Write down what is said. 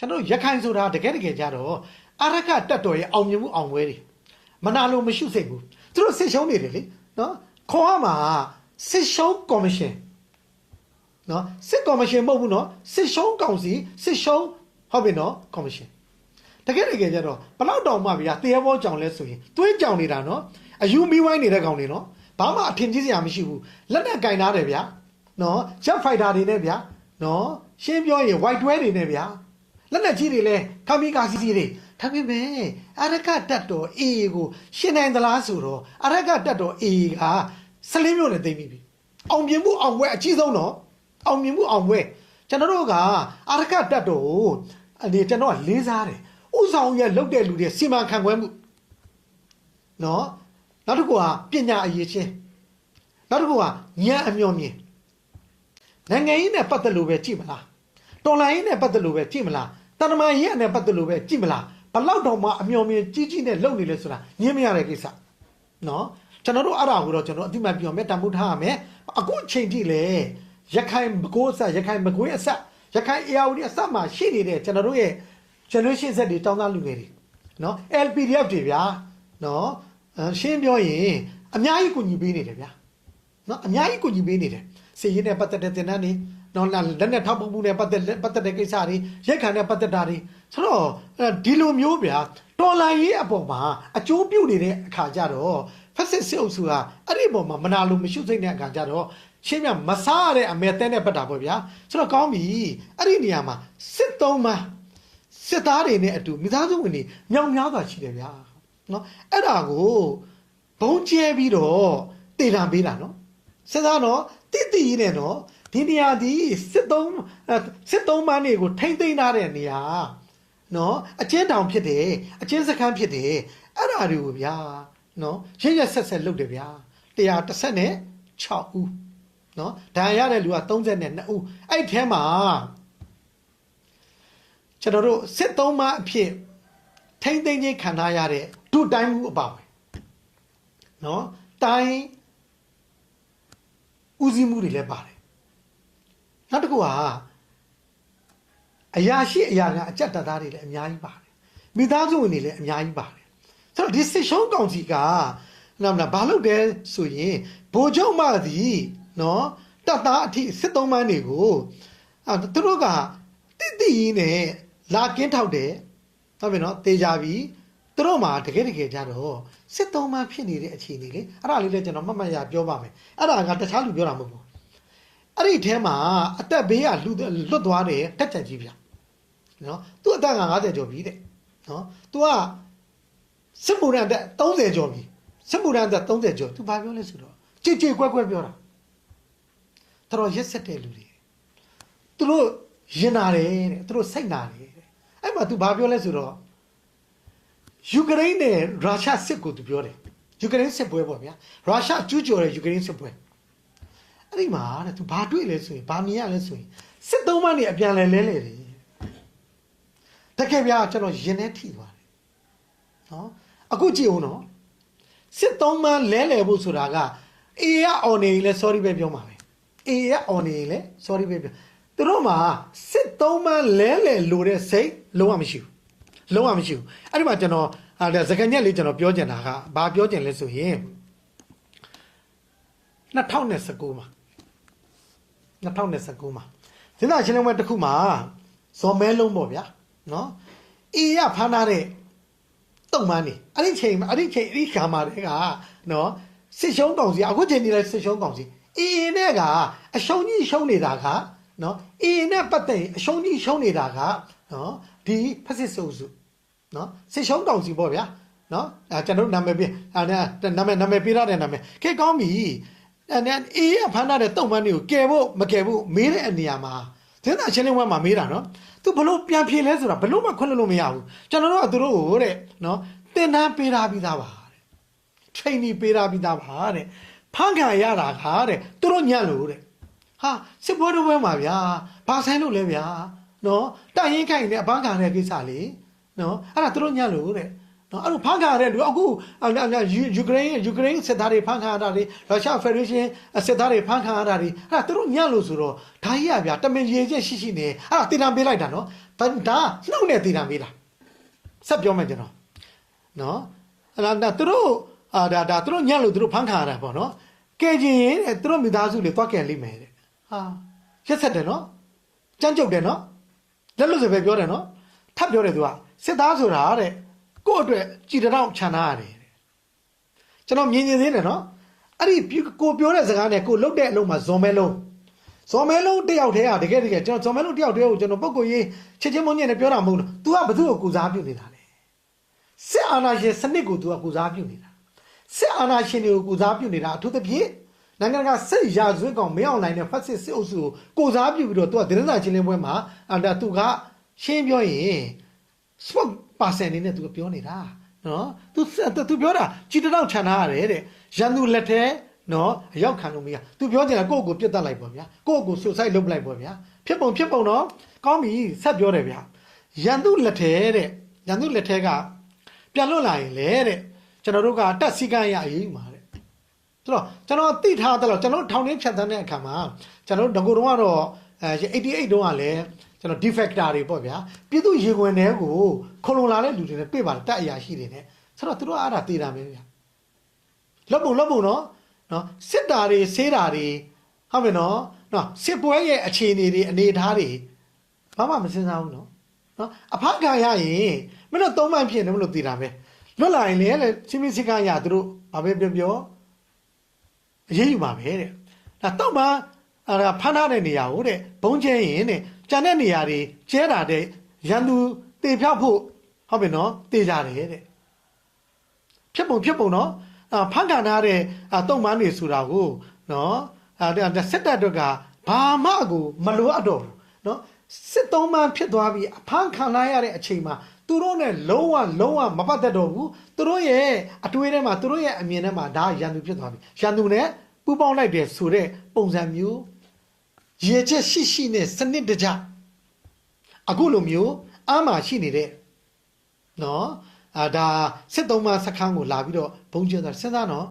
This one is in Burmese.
ကျွန်တော်ရခိုင်ဆိုတာတကယ်ကြတော့အရကတက်တော်ရဲ့အောင်မြင်မှုအောင်ပွဲတွေမနာလို့မရှိစိတ်ဘူးသူတို့စစ်ရှုံးနေတယ်လေနော်ခေါ်ရမှာစစ်ရှုံးကော်မရှင်နော်စစ်ကော်မရှင်မဟုတ်ဘူးနော်စစ်ရှုံးကောင်စီစစ်ရှုံးဟုတ်ပြီနော်ကော်မရှင်တကယ်ကြတော့ဘလောက်တောင်မှဗျာတရားဘောကြောင်လဲဆိုရင်တွေးကြောင်နေတာနော်အယူမီဝိုင်းနေတဲ့ကောင်တွေနော်ဘာမှအထင်ကြီးစရာမရှိဘူးလက်နဲ့ကင်ထားတယ်ဗျာနော်ဂျက်ဖိုက်တာတွေနဲ့ဗျာနော်ရှင်းပြောရင် white တွဲတွေနဲ့ဗျာလက်နဲ့ကြီးတွေလဲခမီကာစီစီတွေဒါပေမဲ့အရကတက်တော်အေးကိုရှင်းနိုင်သလားဆိုတော့အရကတက်တော်အေးက14မျိုးနဲ့သိမ့်ပြီအောင်မြင်မှုအောင်ပွဲအကြီးဆုံးတော့အောင်မြင်မှုအောင်ပွဲကျွန်တော်တို့ကအရကတက်တော်အနေကျွန်တော်ကလေးစားတယ်ဥဆောင်ရဲ့လုတ်တဲ့လူတွေစီမံခန့်ခွဲမှုနော်နောက်တစ်ခုကပညာအရေးချင်းနောက်တစ်ခုကဉာဏ်အမျှော်မြင်နိုင်ငံရေးနဲ့ပတ်သက်လို့ပဲကြည့်မလားတော်လှန်ရေးနဲ့ပတ်သက်လို့ပဲကြည့်မလားတဏ္ဍမာရေးနဲ့ပတ်သက်လို့ပဲကြည့်မလားဘလောက်တော့မှအမျှော်မြင်ကြီးနဲ့လုပ်နေလဲဆိုတာညင်းမရတဲ့ကိစ္စနော်ကျွန်တော်တို့အဲ့ဒါကိုတော့ကျွန်တော်အတိမတ်ပြောမယ်တန်ဖိုးထားရမယ်အခုအချိန်ထိလေရခိုင်မကိုးအဆက်ရခိုင်မကွေးအဆက်ရခိုင်အေယာဝတီအဆက်မှာရှိနေတဲ့ကျွန်တော်တို့ရဲ့ generation Z တွေတောင်းတလူငယ်တွေနော် LPDF တွေဗျာနော်ရှင်းပြောရင်အများကြီးကူညီပေးနေတယ်ဗျာနော်အများကြီးကူညီပေးနေတယ်စီရင်နဲ့ပတ်သက်တဲ့တင်တန်းတွေနော်လက်နဲ့ထောက်ပံ့မှုနဲ့ပတ်သက်တဲ့ကိစ္စတွေရက်ခံနဲ့ပတ်သက်တာတွေဆိုတော့ဒီလိုမျိုးဗျာတော်လိုင်းရေးအပေါ်မှာအကျိုးပြုနေတဲ့အခါကျတော့ဖက်စစ်စစ်အုပ်စုကအဲ့ဒီပေါ်မှာမနာလို့မရှိစိတ်တဲ့အခါကျတော့ရှင်းပြမစားရတဲ့အမေတဲနဲ့ပတ်တာပေါ့ဗျာဆိုတော့ကောင်းပြီအဲ့ဒီနေရာမှာစစ်သုံးမှာစစ်သားတွေနဲ့အတူမိသားစုဝင်တွေမြောင်များစွာရှိတယ်ဗျာနော်အဲ့ဒါကိုဘုံကျဲပြီးတော့တည်တံပေးတာနော်စစ်သားတော့တိနဲ့နော်ဒီနေရာဒီစစ်သုံးမန်းတွေကိုထိမ့်သိမ်းထားတဲ့နေရာနော်အချင်းတောင်ဖြစ်တယ်အချင်းစခန်းဖြစ်တယ်အဲ့ဒါတွေကိုဗျာနော်ရရဆက်လုပ်တယ်ဗျာ116ဦးနော်ဒဏ်ရာရတဲ့လူက32ဦးအဲ့ထဲမှာကျွန်တော်တို့စစ်သုံးမအဖြစ်ထိမ့်သိမ်းခြင်းခံထားရတဲ့ဒုတိုင်းမှုအပါပဲနော်တိုင်းဦးစီးမှုတွေလည်းပါတယ်နောက်တစ်ခုကအရာရှိအရာကအကြက်တပ်သားတွေလည်းအများကြီးပါတယ်မိသားစုဝင်တွေလည်းအများကြီးပါတယ်ဆိုတော့ဒီစစ်ရှုံးကောင်စီကဘာလုပ်တယ်ဆိုရင်ဗိုလ်ချုပ်မသည်နော်တပ်သားအထိစစ်သုံးပန်းတွေကိုသူတို့ကတိနဲ့လာကင်းထောက်တယ်ဟုတ်ပြီနော်တေးကြပြီသူတို့မှာတကယ်ကြတော့စစ်သုံးပန်းဖြစ်နေတဲ့အခြေအနေလေအဲ့ဒါလေးလည်းကျွန်တော်မှတ်ရပြောပါမယ်အဲ့ဒါကတခြားလူပြောတာမဟုတ်ဘူးအဲ့ဒီထဲမှာအသက်ဘေးကလွတ်သွားတယ်တက်ကြကြီးဗျနော်သူ့အသက်က50ကျော်ပြီတဲ့နော်သူကစစ်မှုရန်တက်30ကျော်ပြီစစ်မှုရန်တက်30ကျော်သူဘာပြောလဲဆိုတော့ကြည်ကွက်ပြောတာတော်ရက်ဆက်တဲ့လူတွေသူတို့ရင်နာတယ်တဲ့သူတို့စိတ်နာတယ်တဲ့အဲ့မှာသူဘာပြောလဲဆိုတော့ယူကရိန်းနဲ့ရုရှားစစ်ကိုသူပြောတယ်ယူကရိန်းစစ်ပွဲပေါ့ဗျာရုရှားကျူးကျော်တဲ့ယူကရိန်းစစ်ပွဲအဲ့ဒီမှာတဲ့သူဘာတွေ့လဲဆိုရင်ဘာမြင်ရလဲဆိုရင်စစ်သုံးမနေအပြန်လဲတယ်တကယ်ဗျာကျွန်တော်ရင်ထဲထိသွားတယ်နော်အခုကြည့်ဦးနော်စစ်သုံးမလဲဖို့ဆိုတာကအေးရအော်နေလဲ sorry ပဲပြောမှာပဲအေးရအော်နေလဲ sorry ပဲပြောသူတို့မှာစစ်သုံးမလဲလို့တဲ့စိတ်လုံးဝမရှိဘူးအဲ့ဒီမှာကျွန်တော်စကားညက်လေးကျွန်တော်ပြောချင်တာကဘာပြောချင်လဲဆိုရင်2019မှာစဉ်းစားရှင်းလင်းပွဲတစ်ခုမှာဇော်မဲလုံးပေါ့ဗျာနော်အေးရဖမ်းထားတဲ့တုံမန်းနေအဲ့ဒီချိန်ခါမှာတည်းကနော်စစ်ရှုံးကောင်စီအခုချိန်နေလဲစစ်ရှုံးကောင်စီအေးနဲ့ကအရှုံးကြီးရှုံးနေတာကနော်အေးနဲ့ပတ်သက်အရှုံးကြီးရှုံးနေတာကနော်ဒီဖက်စစ်စုစုနော်စစ်ရှုံးကောင်စီပေါ့ဗျာနော်ကျွန်တော်နာမည်ပြနာမည်ပြရတဲ့နာမည်ကဲကောင်းပြီအေးရဖမ်းထားတဲ့တုံမန်းတွေကိုကယ်ဖို့မကယ်ဖို့မေးတဲ့အနေအမှာသင်္သာရှင်းလင်းပွဲမှာမေးတာနော်သူဘလို့ပြန်ဖြေလဲဆိုတာဘလို့မှခွင့်လို့မရဘူးကျွန်တော်တို့ကသူတို့ကိုတဲ့နော်တင်တန်းပေးထားပြီးသားပါတဲ့ training ပေးထားပြီးသားပါတဲ့ဖန်ခံရတာခါတဲ့သူတို့ညံ့လို့တဲ့ဟာစစ်ပွဲတော့ပွဲမှာဗျာဘာဆိုင်လို့လဲဗျာနော်တိုင်ရင်ခိုင်နေအပန်းခံတဲ့ကိစ္စလေနော်အဲ့ဒါသူတို့ညံ့လို့တဲ့နော်အဲ့လိုဖန်ခံရတဲ့လူအခုယူကရိန်းစစ်သားတွေဖန်ခံရတာတွေရုရှားဖက်ဒရေးရှင်းစစ်သားတွေဖန်ခံရတာတွေအဲ့ဒါသူတို့ညံ့လို့ဆိုတော့ဒါကြီးကဗျာတမင်ရည်ချက်ရှိနေအဲ့ဒါတင်တန်းပေးလိုက်တာနော် ဒါနှုတ်နဲ့တည်တာမေးတာဆက်ပြောမယ်ကျွန်တော်နော်အဲ့ဒါသူတို့ဒါသူတို့ညံ့လို့သူတို့ဖမ်းခါရတာပေါ့နော်ကဲချင်းရင်သူတို့မိသားစုတွေတွားကဲလိမ့်မယ်တဲ့ဟာရက်ဆက်တယ်နော်ကြမ်းကြုတ်တယ်နော်လက်လို့ဆိုပဲပြောတယ်နော်ထပ်ပြောတယ်သူကစစ်သားဆိုတာတဲ့ကို့အတွက်ကြည်တောင်ခြံထားရတယ်တဲ့ကျွန်တော်မြင်နေသေးတယ်နော်အဲ့ဒီကိုပြောတဲ့စကားနဲ့ကိုလှုပ်တဲ့အလုံးမှာဇွန်မဲလုံးတယောက်တည်းอ่ะတကယ်ကျွန်တော်ဇွန်မဲလုံးတယောက်တည်းကိုကျွန်တော်ပုဂ္ဂိုလ်ရေးချစ်ချင်းမုန်းညံ့နဲ့ပြောတာမဟုတ်ဘူး तू ကဘသူ့ကိုကူစားပြုနေတာလေစစ်အာဏာရှင်စနစ်ကို तू ကကူစားပြုနေတာစစ်အာဏာရှင်တွေကိုကူစားပြုနေတာအထူးသဖြင့်နိုင်ငံကစစ်ရာဇဝတ်ကောင်မင်းအောင်နိုင်တဲ့ဖက်စစ်စစ်အုပ်စုကိုကူစားပြုပြီးတော့ तू ကသတင်းစာချင်းလင်းပွဲမှာသူကရှင်းပြောရင် sport person နေနဲ့ तू ပြောနေတာနော် तू ပြောတာကြည်တောင်ခြံထားရတယ်တဲ့ရန်သူလက်ထဲနော်အရောက်ခံလို့မရ तू ပြောချင်တာကိုယ့်ကိုပြတ်တက်လိုက်ပေါ့ဗျာကိုယ့်ကို suicide လုပ်လိုက်ပေါ့ဗျာဖြစ်ပုံနော်ကောင်းပြီဆက်ပြောတယ်ဗျာရန်သူလက်ထဲတဲ့ရန်သူလက်ထဲကပြန်လွတ်လာရင်လေတဲ့ကျွန်တော်တို့ကတက်စည်းကမ်းရအရေးမှာတဲ့ဆိုတော့ကျွန်တော်သိထားတယ်လို့ကျွန်တော်ထောင်ထဲဖြတ်သန်းတဲ့အခါမှာကျွန်တော်တို့ငကိုတုန်းကတော့88တုန်းကလည်းကျွန်တော် defector တွေပေါ့ဗျာပြည်သူရေခွင်တွေကိုခုံလုံလာတဲ့လူတွေနဲ့တွေ့ပါတယ်တက်အရာရှိတွေနဲ့ဆိုတော့သူတို့အဲ့ဒါသိတာပဲဗျာလွတ်ပုံနော်စစ်တာတွေဆေးတာတွေဟုတ်ပြီနော်စစ်ပွဲရဲ့အခြေအနေတွေအနေအထားတွေဘာမှမစဉ်းစားဘူးနော်အဖခံရရင်မင်းတို့သုံးမှန်ဖြစ်နေမလို့သိတာပဲလွတ်လာရင်လည်းချင်းမစစ်ကရသူတို့ဘာပဲပြောအရေးယူပါပဲတဲ့ဒါတော့မှဖမ်းထားတဲ့နေရာကိုတဲ့ဘုံကျဲရင်တဲ့ကြံတဲ့နေရာတွေကျဲတာတဲ့ရန်သူတေဖြောက်ဖို့ဟုတ်ပြီနော်တေကြတယ်တဲ့ဖြစ်ပုံနော်ဖန်ခံထားတဲ့တုံမှန်းတွေဆိုတာကိုနော်စစ်တပ်တို့ကဘာမှကိုမလိုအပ်တော့ဘူးနော်စစ်သုံးမှန်းဖြစ်သွားပြီးအဖန်ခံလိုက်ရတဲ့အချိန်မှာသူတို့နဲ့လုံးဝမပတ်သက်တော့ဘူးသူတို့ရဲ့အတွေးထဲမှာသူတို့ရဲ့အမြင်ထဲမှာဒါရန်သူဖြစ်သွားပြီရန်သူနဲ့ပူးပေါင်းလိုက်တယ်ဆိုတဲ့ပုံစံမျိုးရေချက်ရှိနဲ့စနစ်တကျအခုလိုမျိုးအားမရှိနေတဲ့နော်ဒါစစ်သုံးမှန်းစခန်းကိုလာပြီးတော့ဘုံကျဲတာစဉ်းစားနော်